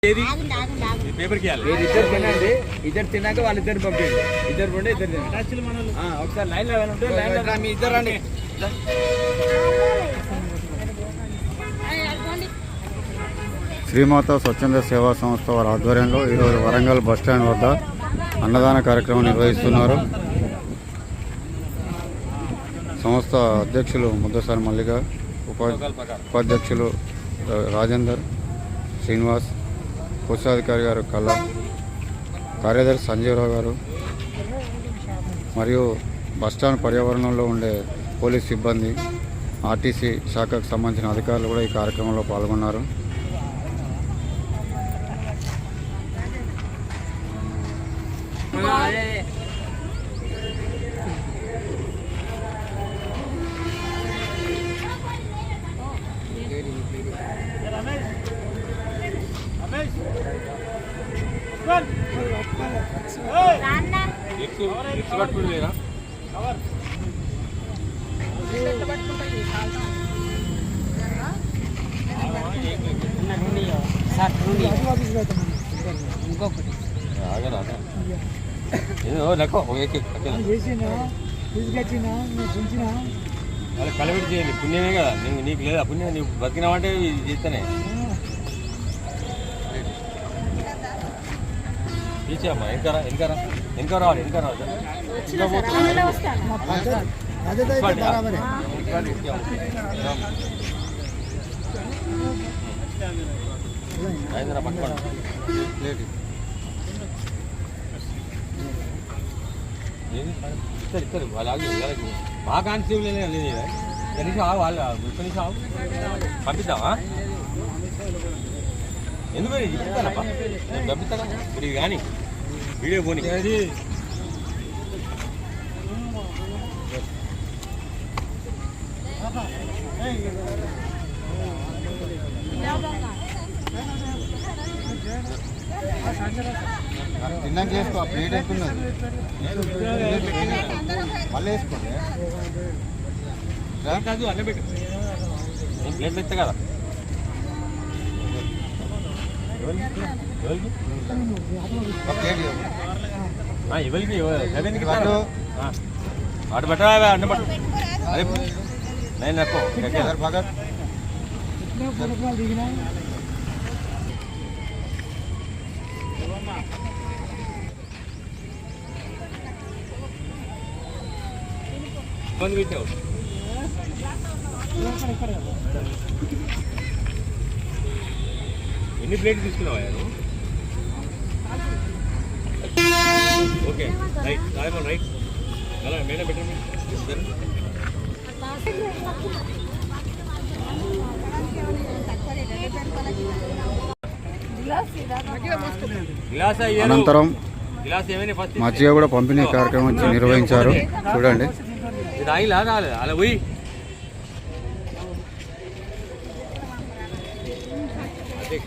ఇద్దరు తినండి, ఇద్దరు తిన్నాక వాళ్ళిద్దరు పంపించండి. ఇద్దరు ఉండే ఇద్దరు తినండి. ఒకసారి లైన్ లో ఉంటే లైన్ మీ ఇద్దరు రండి. శ్రీమాత స్వచ్ఛంద సేవా సంస్థ వారి ఆధ్వర్యంలో ఈరోజు వరంగల్ బస్టాండ్ వద్ద అన్నదాన కార్యక్రమం నిర్వహిస్తున్నారు. సంస్థ అధ్యక్షులు ముద్దసారి మల్లిక, ఉపాధ్యక్షులు రాజేందర్, శ్రీనివాస్, కోశాధికారి గారు కళ్ళ, కార్యదర్శి సంజీవరావు గారు మరియు బస్టాండ్ పర్యావరణంలో ఉండే పోలీస్ సిబ్బంది, ఆర్టీసీ శాఖకు సంబంధించిన అధికారులు కూడా ఈ కార్యక్రమంలో పాల్గొన్నారు. కలబెట్టి చేయండి, పుణ్యమే కదా. నీకు లేదా పుణ్యం? నీకు బతికినావంటే చేస్తేనే తీసేమ్మా. ఇంకా రావాలి. ఇస్తారు వాళ్ళకి మా కాన్స్టేబుల్ కనీసం వాళ్ళు కనీసం పంపిస్తావా? ఎందుకు చెప్తానప్ప, పంపిస్తాను ఇప్పుడు కానీ వీడియో పోనీ. తిన్నాక చేసుకో, ప్లేట్ ఎక్కున్నది మళ్ళీ వేసుకోండి. కాదు అన్న పెట్టు, నేను ప్లేట్ పెడతా కదా. ఎవరికి అటు పెట్ట అన్న పట్టు. అదే నేను నెప్పో భగత్ ఇబ్బంది పెట్టావు. ఎన్ని ప్లేట్లు తీసుకున్నావా? Okay right, right. అలా మేడం పెట్టండి. అనంతరం మజ్జిగ కూడా పంపిణీ కార్యక్రమం నిర్వహించారు. చూడండి. అలా పోయి అదే